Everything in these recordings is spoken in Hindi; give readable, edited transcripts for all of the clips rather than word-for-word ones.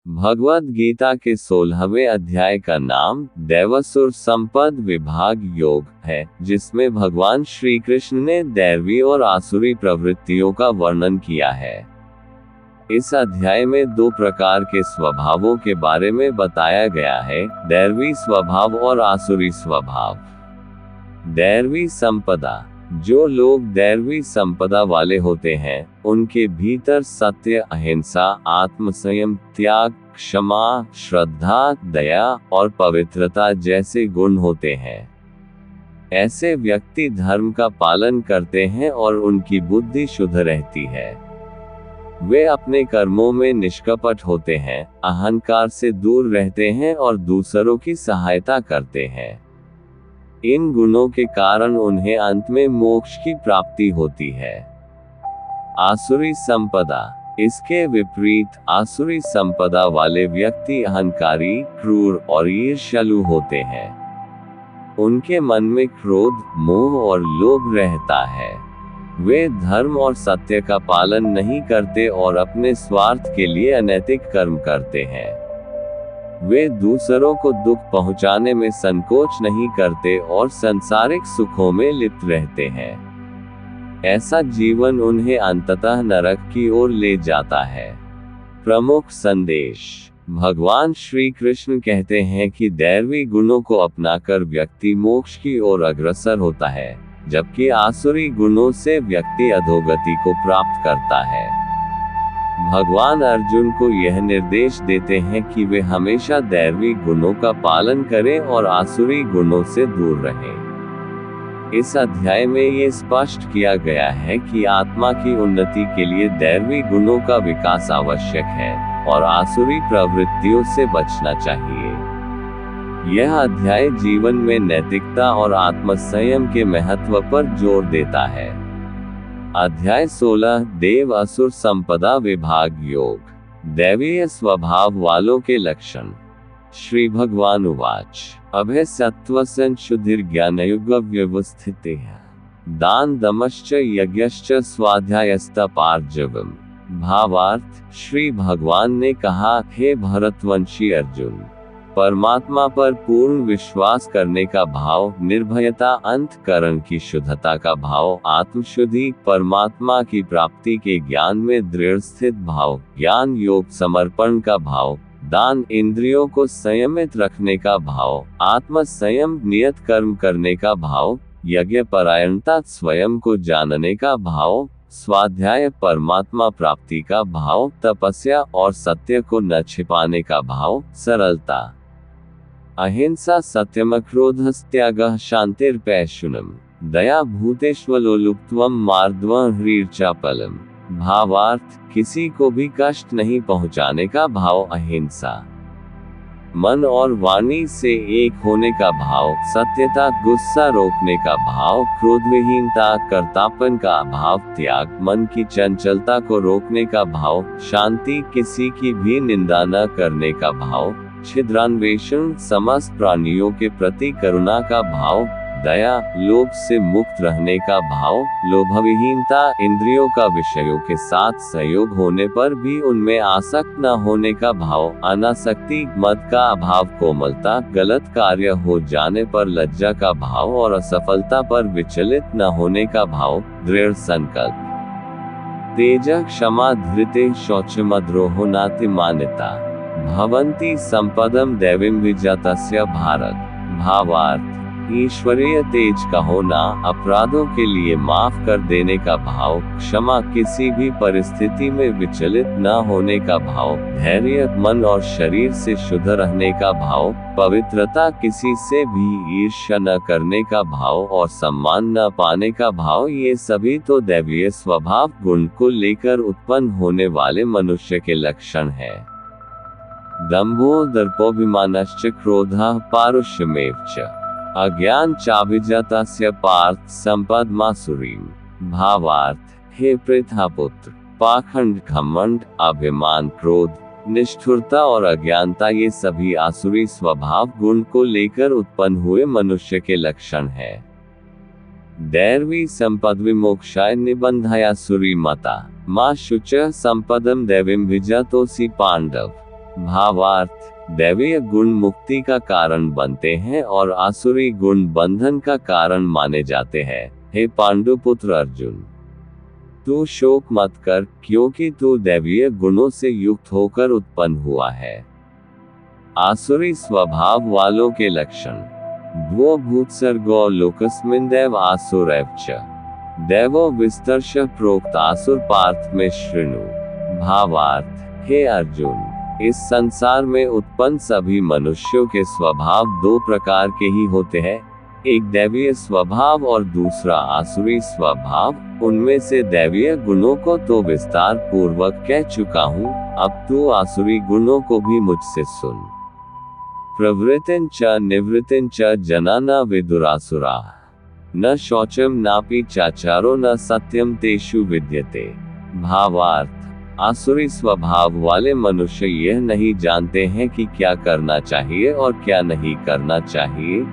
भगवद गीता के 16वें अध्याय का नाम दैवासुर संपद विभाग योग है, जिसमें भगवान श्री कृष्ण ने दैवी और आसुरी प्रवृत्तियों का वर्णन किया है। इस अध्याय में दो प्रकार के स्वभावों के बारे में बताया गया है, दैवी स्वभाव और आसुरी स्वभाव। दैवी संपदा। जो लोग दैवी संपदा वाले होते हैं, उनके भीतर सत्य, अहिंसा, आत्मसंयम, त्याग, क्षमा, श्रद्धा, दया और पवित्रता जैसे गुण होते हैं। ऐसे व्यक्ति धर्म का पालन करते हैं और उनकी बुद्धि शुद्ध रहती है। वे अपने कर्मों में निष्कपट होते हैं, अहंकार से दूर रहते हैं और दूसरों की सहायता करते हैं। इन गुणों के कारण उन्हें अंत में मोक्ष की प्राप्ति होती है। आसुरी संपदा। इसके विपरीत आसुरी संपदा वाले व्यक्ति अहंकारी, क्रूर और ईर्ष्यालु होते हैं। उनके मन में क्रोध, मोह और लोभ रहता है। वे धर्म और सत्य का पालन नहीं करते और अपने स्वार्थ के लिए अनैतिक कर्म करते हैं। वे दूसरों को दुख पहुंचाने में संकोच नहीं करते और सांसारिक सुखों में लिप्त रहते हैं। ऐसा जीवन उन्हें अंततः नरक की ओर ले जाता है। प्रमुख संदेश। भगवान श्री कृष्ण कहते हैं कि दैवी गुणों को अपनाकर व्यक्ति मोक्ष की ओर अग्रसर होता है, जबकि आसुरी गुणों से व्यक्ति अधोगति को प्राप्त करता है। भगवान अर्जुन को यह निर्देश देते हैं कि वे हमेशा दैवी गुणों का पालन करें और आसुरी गुणों से दूर रहें। इस अध्याय में ये स्पष्ट किया गया है कि आत्मा की उन्नति के लिए दैवी गुणों का विकास आवश्यक है और आसुरी प्रवृत्तियों से बचना चाहिए। यह अध्याय जीवन में नैतिकता और आत्मसंयम के महत्व पर जोर देता है। अध्याय 16 देव असुर संपदा विभाग योग। दैवीय स्वभाव वालों के लक्षण। श्री भगवान उवाच। अभय सत्व संशुद्धिर्ज्ञानयुग व्यवस्थितिः दान दमश्च यज्ञश्च स्वाध्यायस्तपार्जवम्। भावार्थ। श्री भगवान ने कहा, हे भरतवंशी अर्जुन, परमात्मा पर पूर्ण विश्वास करने का भाव, निर्भयता, अंतःकरण की शुद्धता का भाव, आत्मशुद्धि, परमात्मा की प्राप्ति के ज्ञान में दृढ़ स्थित भाव, ज्ञान योग समर्पण का भाव, दान, इंद्रियों को संयमित रखने का भाव, आत्म संयम, नियत कर्म करने का भाव, यज्ञ परायणता, स्वयं को जानने का भाव, स्वाध्याय, परमात्मा प्राप्ति का भाव, तपस्या और सत्य को न छिपाने का भाव, सरलता, अहिंसा, सत्यमक्रोधस्त्यागः शान्तिर्पैशुनम्, दया भूतेष्वलोलुप्त्वं मार्दवं ह्रीर्चापलम्। भावार्थ। किसी को भी कष्ट नहीं पहुंचाने का भाव, अहिंसा, मन और वाणी से एक होने का भाव, सत्यता, गुस्सा रोकने का भाव, क्रोधविहीनता, कर्तापन का भाव, त्याग, मन की चंचलता को रोकने का भाव, शांति, किसी की भी निंदा न करने का भाव, छिद्रान्वेषण, समस्त प्राणियों के प्रति करुणा का भाव, दया, लोभ से मुक्त रहने का भाव, लोभविहीनता, इंद्रियों का विषयों के साथ संयोग होने पर भी उनमें आसक्त न होने का भाव, अनासक्ति, मद का अभाव, कोमलता, गलत कार्य हो जाने पर लज्जा का भाव और असफलता पर विचलित न होने का भाव, दृढ़ संकल्प, तेज, क्षमा, धृते, शौचमद्रोहो नातिमानिता, भवन्ति संपदम दैवीं विजातस्य भारत। भावार्थ। ईश्वरीय तेज का होना, अपराधों के लिए माफ कर देने का भाव, क्षमा, किसी भी परिस्थिति में विचलित न होने का भाव, धैर्य, मन और शरीर से शुद्ध रहने का भाव, पवित्रता, किसी से भी ईर्ष्या न करने का भाव और सम्मान न पाने का भाव, ये सभी तो दैवीय स्वभाव गुण को लेकर उत्पन्न होने वाले मनुष्य के लक्षण हैं। दंभो दर्पोभिमानश्च क्रोधः पारुष्यमेव च अज्ञान चाभिजातस्य पार्थ संपदमासुरीम्। भावार्थ। हे पृथापुत्र, पाखंड, घमंड, अभिमान, क्रोध, निष्ठुरता और अज्ञानता ये सभी आसुरी स्वभाव गुण को लेकर उत्पन्न हुए मनुष्य के लक्षण हैं। दैवी संपद विमोक्षाय निबंधायासुरी मता मां शुचः संपदम दैवीं विजातोऽसि पांडव। भावार्थ, दैवीय गुण मुक्ति का कारण बनते हैं और आसुरी गुण बंधन का कारण माने जाते हैं। हे पांडुपुत्र अर्जुन, तू शोक मत कर, क्योंकि तू दैवीय गुणों से युक्त होकर उत्पन्न हुआ है। आसुरी स्वभाव वालों के लक्षण। द्वो भूत्सर्गो लोकस्मिन्दैव आसुरैव च दैवो विस्तर्श प्रोक्त आसुर पार्थ में शृणु। भावार्थ, हे अर्जुन, इस संसार में उत्पन्न सभी मनुष्यों के स्वभाव दो प्रकार के ही होते हैं, एक दैवीय स्वभाव और दूसरा आसुरी स्वभाव। उनमें से दैवीय गुणों को तो विस्तार पूर्वक कह चुका हूँ, अब तू आसुरी गुणों को भी मुझसे सुन। प्रवृत्तिं च निवृत्तिं च जना न विदुरासुरा न शौचम नापि चाचारो न सत्यम तेषु विद्यते। भावार्थ, आसुरी स्वभाव वाले मनुष्य यह नहीं जानते हैं कि क्या करना चाहिए और क्या नहीं करना चाहिए।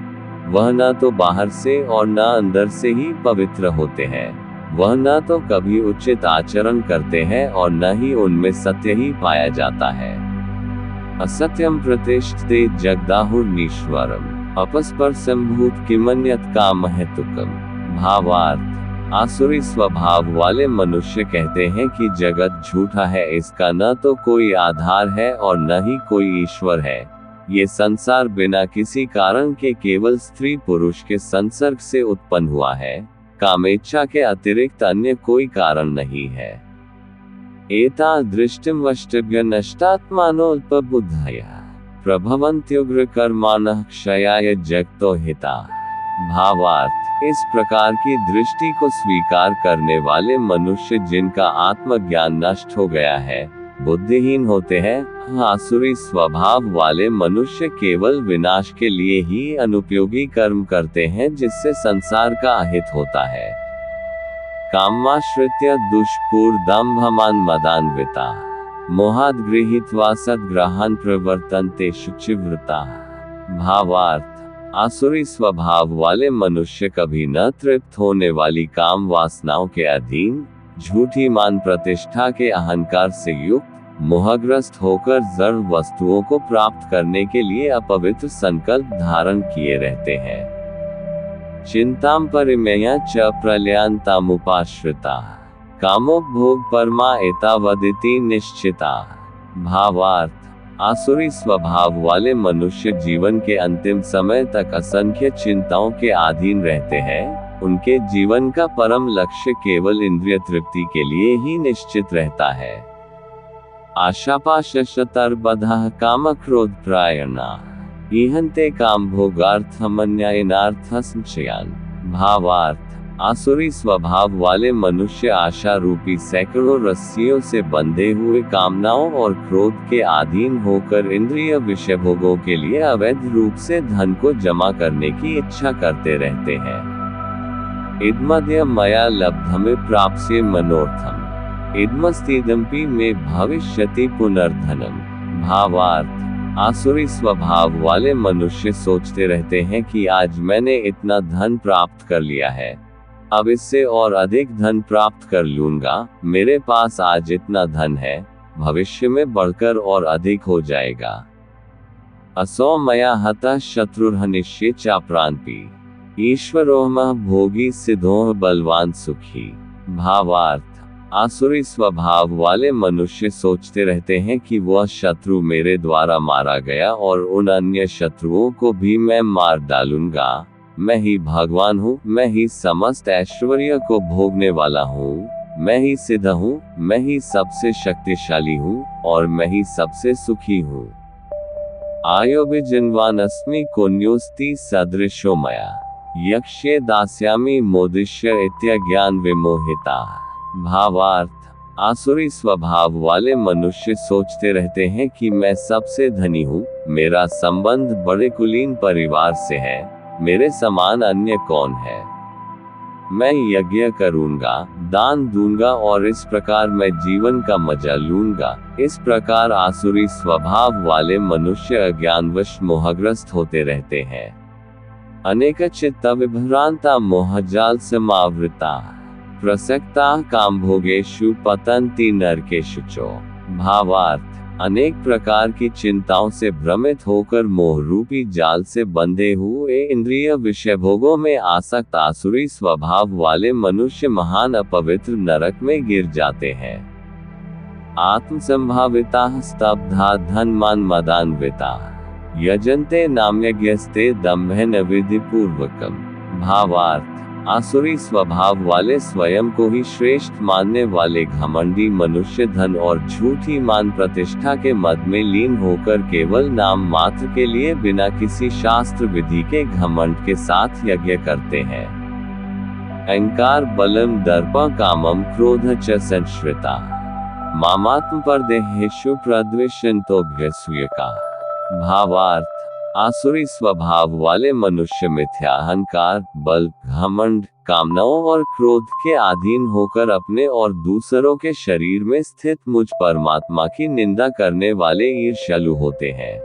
वह न तो बाहर से और न अंदर से ही पवित्र होते हैं। वह न तो कभी उचित आचरण करते हैं और न ही उनमें सत्य ही पाया जाता है। असत्यम प्रतिष्ठते जगदाहुर्नीश्वरम अपस्पर्शंभूत किमन्यत् कामहेतुकम्। भावार्थ, आसुरी स्वभाव वाले मनुष्य कहते हैं कि जगत झूठा है, इसका न तो कोई आधार है और न ही कोई ईश्वर है। ये संसार बिना किसी कारण के केवल स्त्री पुरुष के संसर्ग से उत्पन्न हुआ है, कामेच्छा के अतिरिक्त अन्य कोई कारण नहीं है। एता दृष्टिम वष्टभ्य नष्टात्मानोऽल्पबुद्धयः प्रभवन्त्युग्र कर्माणः क्षयाय जगतो हिता। भावार्थ, इस प्रकार की दृष्टि को स्वीकार करने वाले मनुष्य जिनका आत्मज्ञान नष्ट हो गया है, बुद्धिहीन होते हैं। आसुरी स्वभाव वाले मनुष्य केवल विनाश के लिए ही अनुपयोगी कर्म करते हैं, जिससे संसार का अहित होता है। कामाश्रित्य दुष्पूर्दम्भमान् मदान्विता मोहाद् गृहीत्वा सद्ग्रहान् प्रवर्तन्ते शुचिव्रता। भावार्थ, आसुरी स्वभाव वाले मनुष्य कभी न तृप्त होने वाली काम वासनाओं के अधीन, झूठी मान प्रतिष्ठा के अहंकार से युक्त, मोहग्रस्त होकर जड़ वस्तुओं को प्राप्त करने के लिए अपवित्र संकल्प धारण किए रहते हैं। चिंताम परिमेया च प्रलयांतामुपाश्रिता कामोपभोग परमा एतावदिति निश्चिता। भावार्थ, आसुरी स्वभाव वाले मनुष्य जीवन के अंतिम समय तक असंख्य चिंताओं के अधीन रहते हैं। उनके जीवन का परम लक्ष्य केवल इंद्रिय तृप्ति के लिए ही निश्चित रहता है। आशापाशशतर्बधः कामक्रोधप्रायणा ईहन्ते कामभोगार्थमन्यायनार्थसंचयान्। भावार्थ, आसुरी स्वभाव वाले मनुष्य आशा रूपी सैकड़ों रस्सियों से बंधे हुए कामनाओं और क्रोध के अधीन होकर इंद्रिय विषय भोगों के लिए अवैध रूप से धन को जमा करने की इच्छा करते रहते हैं। इदमद्य मया लब्धमे प्राप्स्ये मनोर्थम इदमस्तीदम्पि में भविष्यति पुनर्धनम। भावार्थ, आसुरी स्वभाव वाले मनुष्य सोचते रहते हैं कि आज मैंने इतना धन प्राप्त कर लिया है, अब इससे और अधिक धन प्राप्त कर लूंगा। मेरे पास आज इतना धन है, भविष्य में बढ़कर और अधिक हो जाएगा। असौ मया हतः शत्रुर्हनिष्ये चाप्रान्पि ईश्वरोऽहमः भोगी सिद्धोः बलवान सुखी। भावार्थ, आसुरी स्वभाव वाले मनुष्य सोचते रहते हैं कि वह शत्रु मेरे द्वारा मारा गया और उन अन्य शत्रुओं को भी मैं मार डालूंगा। मैं ही भगवान हूँ, मैं ही समस्त ऐश्वर्य को भोगने वाला हूँ, मैं ही सिद्ध हूँ, मैं ही सबसे शक्तिशाली हूँ और मैं ही सबसे सुखी हूँ। आयोभिजिन्वान् अस्मि कोऽन्योऽस्ति सदृशो मया यक्ष्ये दास्यामि मोदिष्य इत्यज्ञान विमोहिता। भावार्थ, आसुरी स्वभाव वाले मनुष्य सोचते रहते हैं कि मैं सबसे धनी हूँ, मेरा संबंध बड़े कुलीन परिवार से है, मेरे समान अन्य कौन है। मैं यज्ञ करूंगा, दान दूंगा और इस प्रकार मैं जीवन का मजा लूंगा। इस प्रकार आसुरी स्वभाव वाले मनुष्य अज्ञानवश मोहग्रस्त होते रहते हैं। अनेक चित्त विभ्रांता मोहजाल समावृता प्रसक्ता कामभोगेषु पतन्ति नरकेषु च। भावार्थ, अनेक प्रकार की चिंताओं से भ्रमित होकर मोहरूपी जाल से बंधे हुए इंद्रिय विषय भोगों में आसक्त आसुरी स्वभाव वाले मनुष्य महान अपवित्र नरक में गिर जाते हैं। आत्मसंभाविता स्तब्धा धनमान मदान्विता यजन्ते नाम्यज्ञस्ते दम्भेन विधिपूर्वकम्। भावार्थ, आसुरी स्वभाव वाले स्वयं को ही श्रेष्ठ मानने वाले घमंडी मनुष्य धन और झूठी मान प्रतिष्ठा के मद में लीन होकर केवल नाम मात्र के लिए बिना किसी शास्त्र विधि के घमंड के साथ यज्ञ करते हैं। अहंकार बलम दर्प कामम क्रोध च संश्रिता मामात्म परदेहेषु प्रद्वेषन्तोभ्यसूयका। भावार्थ, आसुरी स्वभाव वाले मनुष्य मिथ्या अहंकार, बल, घमंड, कामनाओं और क्रोध के अधीन होकर अपने और दूसरों के शरीर में स्थित मुझ परमात्मा की निंदा करने वाले ईर्ष्यालु होते हैं।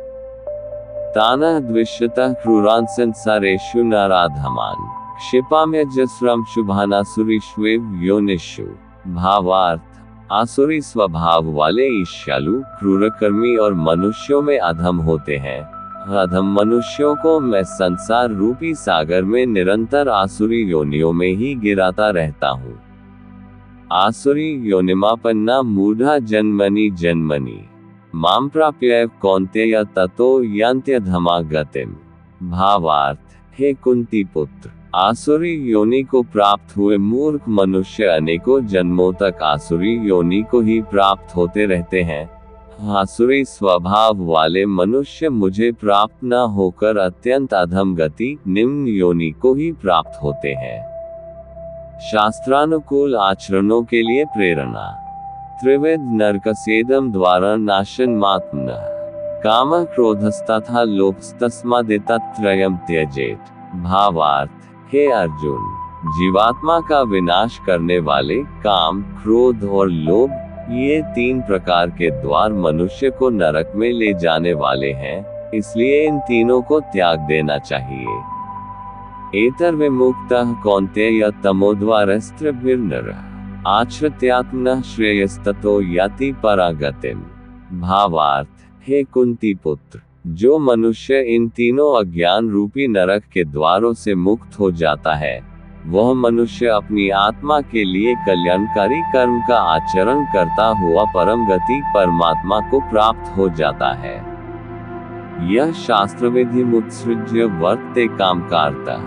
तानः द्विषतः क्रूरान् संसारेषु नराधमान् क्षिपाम्यजस्रं शुभानासुरीष्वेव योनिषु। भावार्थ, आसुरी स्वभाव वाले ईर्ष्यालु, क्रूरकर्मी और मनुष्यों में अधम होते हैं। अधम मनुष्यों को मैं संसार रूपी सागर में निरंतर आसुरी योनियों में ही गिराता रहता हूँ। आसुरी योनिमापन्ना मूढ़ा जन्मनि जन्मनि माम प्राप्यैव कौन्तेय ततो यान्त्यधमा गतिम्। भावार्थ, हे कुंती पुत्र, आसुरी योनि को प्राप्त हुए मूर्ख मनुष्य अनेकों जन्मों तक आसुरी योनि को ही प्राप्त होते रहते हैं। आसुरी स्वभाव वाले मनुष्य मुझे प्राप्त न होकर अत्यंत अधम गति, निम्न योनि को ही प्राप्त होते हैं। शास्त्रानुकूल आचरणों के लिए प्रेरणा। त्रिविध नरकसेदम द्वारा नाशन मात्मनः काम क्रोधस्तथा लोभस्तस्मादेतत्त्रयम् त्यजेत। भावार्थ, हे अर्जुन, जीवात्मा का विनाश करने वाले काम, क्रोध और लोभ, ये तीन प्रकार के द्वार मनुष्य को नरक में ले जाने वाले हैं, इसलिए इन तीनों को त्याग देना चाहिए। एतर्विमुक्तः कौन्तेय तमोद्वारस्त्रिभिर्नरः आश्रित्यात्मनः श्रेयस्ततो याति परागतिम्। भावार्थ, हे कुंती पुत्र, जो मनुष्य इन तीनों अज्ञान रूपी नरक के द्वारों से मुक्त हो जाता है, वह मनुष्य अपनी आत्मा के लिए कल्याणकारी कर्म का आचरण करता हुआ परम गति परमात्मा को प्राप्त हो जाता है। यह शास्त्र विधि मुत्सृज्य वर्तते कामकारतः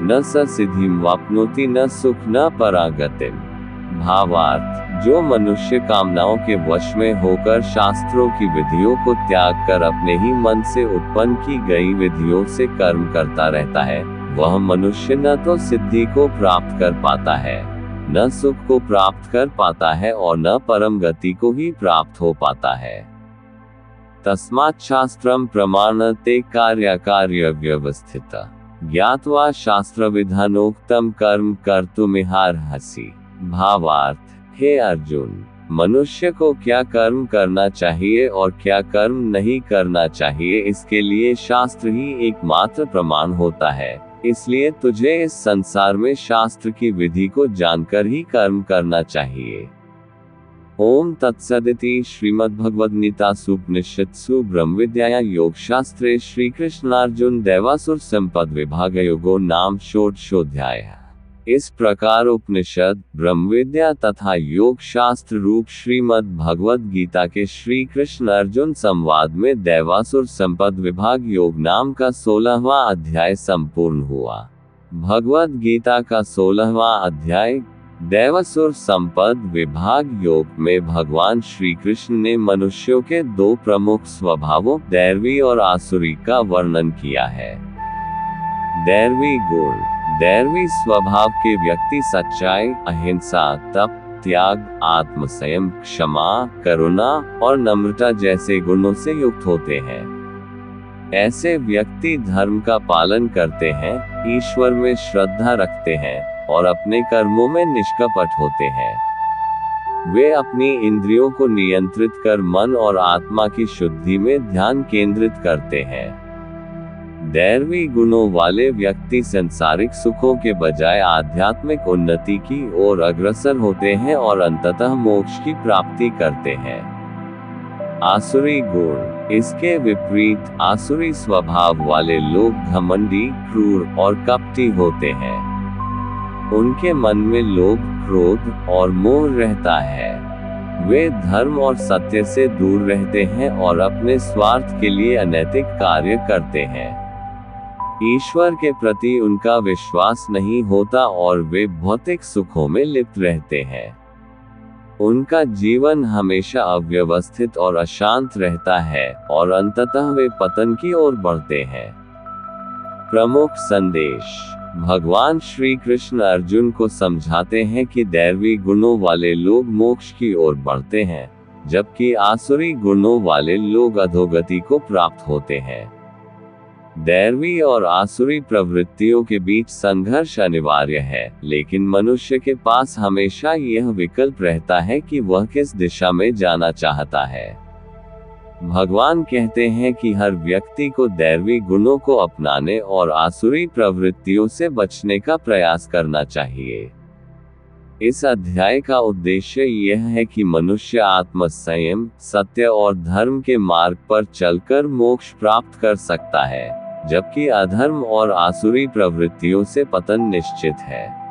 न स सिद्धिं वाप्नोति न सुख न परागतिम्। भावार्थ, जो मनुष्य कामनाओं के वश में होकर शास्त्रों की विधियों को त्याग कर अपने ही मन से उत्पन्न की गई विधियों से कर्म करता रहता है, वह मनुष्य न तो सिद्धि को प्राप्त कर पाता है, न सुख को प्राप्त कर पाता है और न परम गति को ही प्राप्त हो पाता है। तस्मात् शास्त्रम प्रमाणते कार्याकार्य व्यवस्थितः ज्ञात्वा शास्त्र विधानोक्तम कर्म कर्तुमिहार्हसि। भावार्थ, हे अर्जुन, मनुष्य को क्या कर्म करना चाहिए और क्या कर्म नहीं करना चाहिए, इसके लिए शास्त्र ही एकमात्र प्रमाण होता है। इसलिए तुझे इस संसार में शास्त्र की विधि को जानकर ही कर्म करना चाहिए। ओम तत्सदिति श्रीमद्भगवद्गीतासूपनिषत्सु ब्रह्मविद्यायां योगशास्त्रे श्रीकृष्णार्जुन दैवासुर संपद विभागयोगो नाम षोडशोऽध्यायः। इस प्रकार उपनिषद, ब्रह्मविद्या तथा योग शास्त्र रूप श्रीमद् भगवद गीता के श्री कृष्ण अर्जुन संवाद में दैवासुर संपद विभाग योग नाम का 16वां अध्याय संपूर्ण हुआ। भगवद गीता का 16वां अध्याय दैवासुर संपद विभाग योग में भगवान श्री कृष्ण ने मनुष्यों के दो प्रमुख स्वभावों दैवी और आसुरी का वर्णन किया है। दैवी गुण, दैवी स्वभाव के व्यक्ति सच्चाई, अहिंसा, तप, त्याग, आत्मसंयम, क्षमा, करुणा और नम्रता जैसे गुणों से युक्त होते हैं। ऐसे व्यक्ति धर्म का पालन करते हैं, ईश्वर में श्रद्धा रखते हैं और अपने कर्मों में निष्कपट होते हैं। वे अपनी इंद्रियों को नियंत्रित कर मन और आत्मा की शुद्धि में ध्यान केंद्रित करते हैं। दैवी गुणों वाले व्यक्ति सांसारिक सुखों के बजाय आध्यात्मिक उन्नति की ओर अग्रसर होते हैं और अंततः मोक्ष की प्राप्ति करते हैं। आसुरी गुण। इसके विपरीत आसुरी स्वभाव वाले लोग घमंडी, क्रूर और कपटी होते हैं। उनके मन में लोभ, क्रोध और मोह रहता है। वे धर्म और सत्य से दूर रहते हैं और अपने स्वार्थ के लिए अनैतिक कार्य करते हैं। ईश्वर के प्रति उनका विश्वास नहीं होता और वे भौतिक सुखों में लिप्त रहते हैं। उनका जीवन हमेशा अव्यवस्थित और अशांत रहता है और अंततः वे पतन की ओर बढ़ते हैं। प्रमुख संदेश। भगवान श्री कृष्ण अर्जुन को समझाते हैं कि दैवी गुणों वाले लोग मोक्ष की ओर बढ़ते हैं, जबकि आसुरी गुणों वाले लोग अधोगति को प्राप्त होते हैं। दैवी और आसुरी प्रवृत्तियों के बीच संघर्ष अनिवार्य है, लेकिन मनुष्य के पास हमेशा यह विकल्प रहता है कि वह किस दिशा में जाना चाहता है। भगवान कहते हैं कि हर व्यक्ति को दैवी गुणों को अपनाने और आसुरी प्रवृत्तियों से बचने का प्रयास करना चाहिए। इस अध्याय का उद्देश्य यह है कि मनुष्य आत्म संयम, सत्य और धर्म के मार्ग पर चलकर मोक्ष प्राप्त कर सकता है, जबकि अधर्म और आसुरी प्रवृत्तियों से पतन निश्चित है।